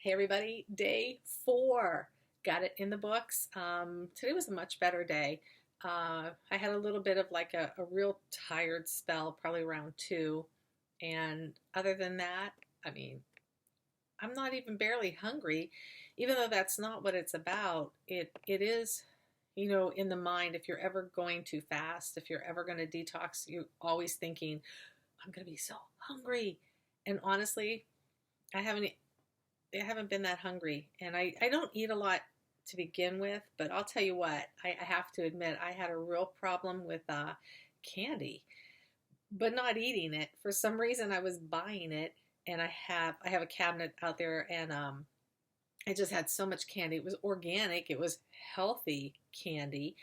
Hey everybody, day 4. Got it in the books. Today was a much better day. I had a little bit of like a real tired spell, probably around 2. And other than that, I mean, I'm not even barely hungry, even though that's not what it's about. It is, in the mind, if you're ever going to fast, if you're ever going to detox, you're always thinking, I'm going to be so hungry. And honestly, I haven't I haven't been that hungry, and I don't eat a lot to begin with, but I'll tell you what, I have to admit I had a real problem with candy, but not eating it. For some reason, I was buying it, and I have a cabinet out there, and I just had so much candy. It was organic, it was healthy candy,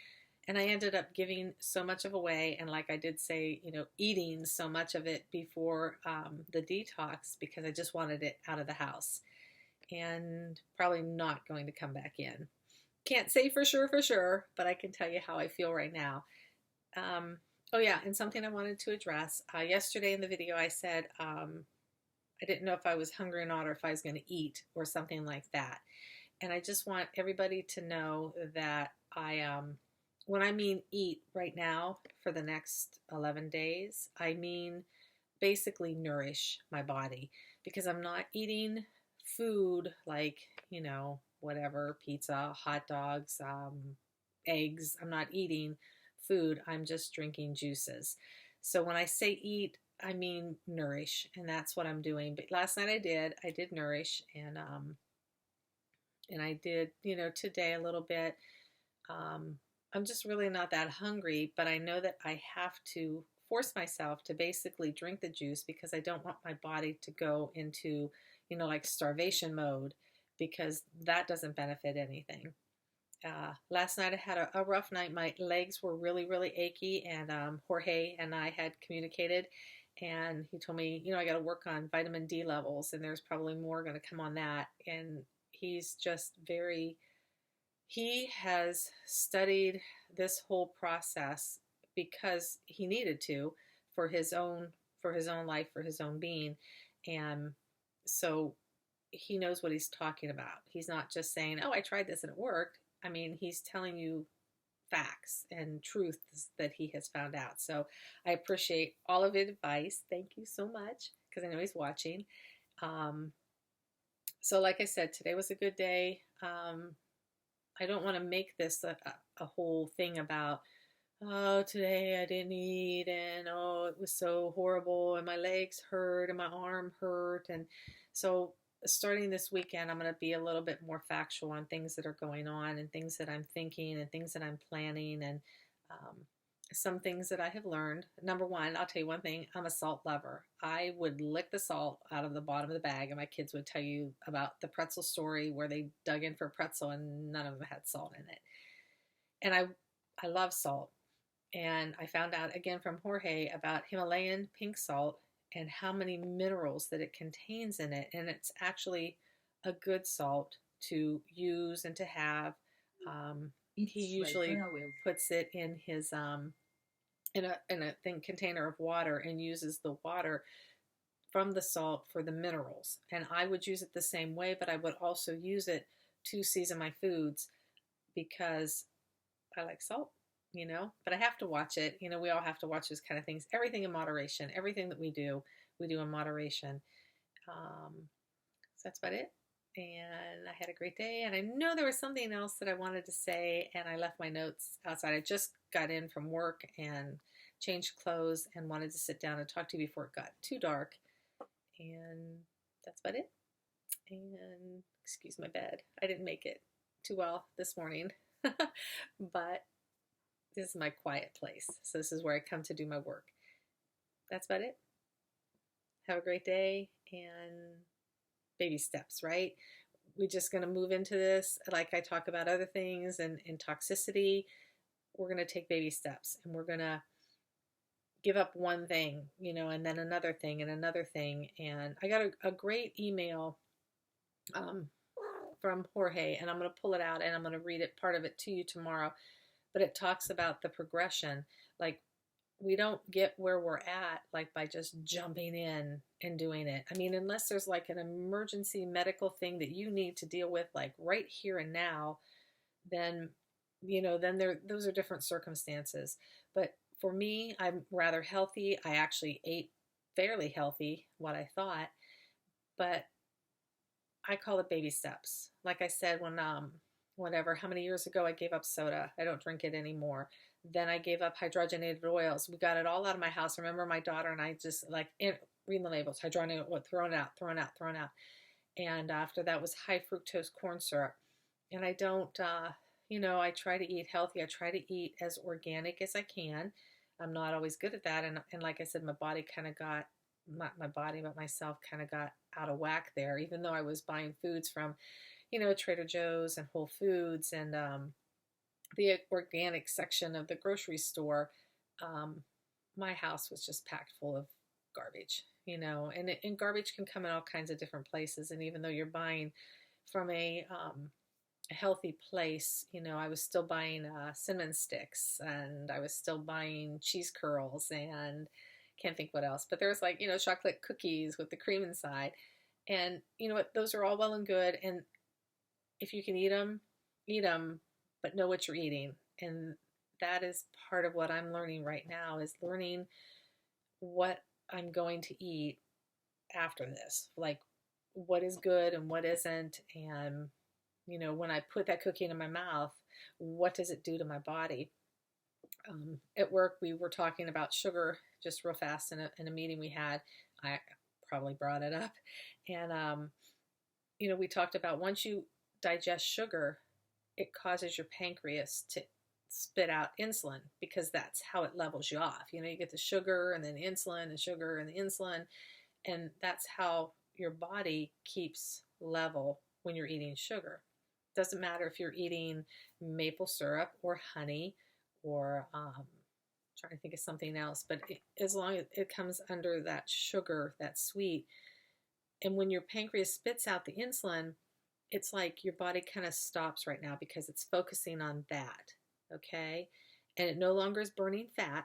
and I ended up giving so much of away, and like I did say, eating so much of it before the detox because I just wanted it out of the house and probably not going to come back in. Can't say for sure, but I can tell you how I feel right now. Oh yeah, and something I wanted to address. Yesterday in the video I said I didn't know if I was hungry or not, or if I was going to eat or something like that. And I just want everybody to know that when I mean eat right now for the next 11 days, I mean basically nourish my body, because I'm not eating food like, whatever, pizza, hot dogs, eggs. I'm not eating food. I'm just drinking juices. So when I say eat, I mean nourish, and that's what I'm doing. But last night I did nourish, and I did, today a little bit. I'm just really not that hungry, but I know that I have to force myself to basically drink the juice because I don't want my body to go into, like starvation mode, because that doesn't benefit anything. Last night I had a rough night. My legs were really, really achy, and Jorge and I had communicated, and he told me, I got to work on vitamin D levels, and there's probably more going to come on that. And he's just he has studied this whole process because he needed to, for his own life, for his own being. And so he knows what he's talking about. He's not just saying, oh, I tried this and it worked. I mean, he's telling you facts and truths that he has found out. So I appreciate all of his advice. Thank you so much, because I know he's watching. So like I said, today was a good day. I don't want to make this a whole thing about, oh, today I didn't eat, and oh, it was so horrible, and my legs hurt, and my arm hurt. And so starting this weekend, I'm going to be a little bit more factual on things that are going on, and things that I'm thinking, and things that I'm planning, and some things that I have learned. Number one, I'll tell you one thing, I'm a salt lover. I would lick the salt out of the bottom of the bag, and my kids would tell you about the pretzel story where they dug in for a pretzel and none of them had salt in it. And I love salt. And I found out again from Jorge about Himalayan pink salt and how many minerals that it contains in it. And it's actually a good salt to use and to have. He usually puts it in his in a container of water, and uses the water from the salt for the minerals. And I would use it the same way, but I would also use it to season my foods because I like salt, but I have to watch it. We all have to watch those kind of things. Everything in moderation. Everything that we do in moderation. So that's about it. And I had a great day, and I know there was something else that I wanted to say, and I left my notes outside. I just got in from work and changed clothes and wanted to sit down and talk to you before it got too dark. And that's about it. And excuse my bed. I didn't make it too well this morning, but this is my quiet place. So this is where I come to do my work. That's about it. Have a great day, and baby steps, right? We're just going to move into this. Like I talk about other things and in toxicity, we're going to take baby steps, and we're going to give up one thing, and then another thing and another thing. And I got a great email from Jorge, and I'm going to pull it out and I'm going to read it, part of it, to you tomorrow. But it talks about the progression. Like we don't get where we're at like by just jumping in and doing it. I mean, unless there's like an emergency medical thing that you need to deal with like right here and now, then then those are different circumstances. But for me, I'm rather healthy. I actually ate fairly healthy, what I thought, but I call it baby steps. Like I said, when whatever, how many years ago I gave up soda. I don't drink it anymore. Then I gave up hydrogenated oils. We got it all out of my house. I remember my daughter and I just like reading the labels, hydrogenated oil, thrown out, thrown out, thrown out. And after that was high fructose corn syrup. And I don't, I try to eat healthy. I try to eat as organic as I can. I'm not always good at that. And like I said, my body kind of got, my body, but myself kind of got out of whack there, even though I was buying foods from, Trader Joe's and Whole Foods and the organic section of the grocery store. My house was just packed full of garbage, and garbage can come in all kinds of different places. And even though you're buying from a healthy place, I was still buying cinnamon sticks, and I was still buying cheese curls, and can't think what else. But there's like, chocolate cookies with the cream inside. And you know what? Those are all well and good. And if you can eat them, but know what you're eating. And that is part of what I'm learning right now, is learning what I'm going to eat after this. Like what is good and what isn't. And, when I put that cookie into my mouth, what does it do to my body? At work, we were talking about sugar just real fast in a meeting we had. I probably brought it up. And, we talked about once you digest sugar, it causes your pancreas to spit out insulin, because that's how it levels you off. You get the sugar and then insulin and sugar and the insulin. And that's how your body keeps level when you're eating sugar. Doesn't matter if you're eating maple syrup or honey or trying to think of something else, but as long as it comes under that sugar, that sweet. And when your pancreas spits out the insulin, it's like your body kind of stops right now because it's focusing on that, okay? And it no longer is burning fat.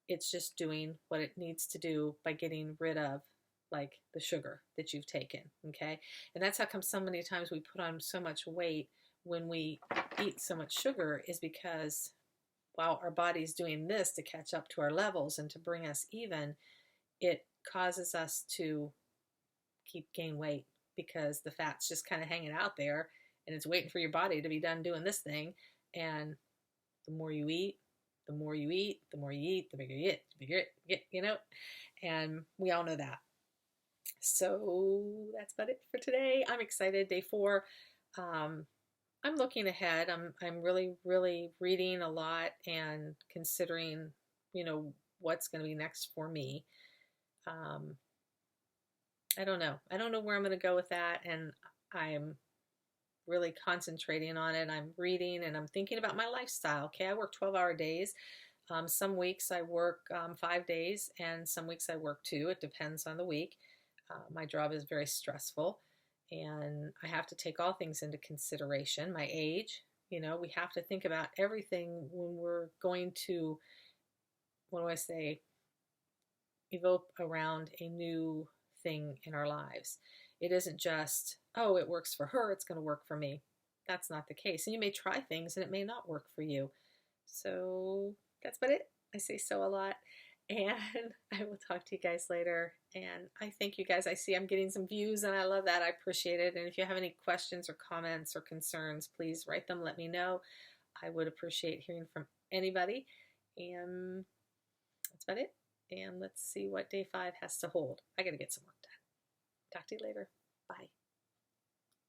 It's just doing what it needs to do by getting rid of like the sugar that you've taken, okay? And that's how come so many times we put on so much weight when we eat so much sugar, is because while our body's doing this to catch up to our levels and to bring us even, it causes us to gain weight, because the fat's just kind of hanging out there and it's waiting for your body to be done doing this thing. And the more you eat, the more you eat, the more you eat, the bigger you get, and we all know that. So that's about it for today. I'm excited. Day 4. I'm looking ahead. I'm really, really reading a lot and considering, what's going to be next for me. I don't know. I don't know where I'm going to go with that. And I'm really concentrating on it. I'm reading and I'm thinking about my lifestyle. Okay, I work 12-hour days. Some weeks I work 5 days, and some weeks I work 2. It depends on the week. My job is very stressful, and I have to take all things into consideration. My age, we have to think about everything when we're going to, what do I say, evoke around a new thing in our lives. It isn't just, oh, it works for her, it's going to work for me. That's not the case. And you may try things and it may not work for you. So that's about it. I say so a lot. And I will talk to you guys later. And I thank you guys. I see I'm getting some views and I love that. I appreciate it. And if you have any questions or comments or concerns, please write them. Let me know. I would appreciate hearing from anybody. And that's about it. And let's see what day 5 has to hold. I got to get some work done. Talk to you later. Bye.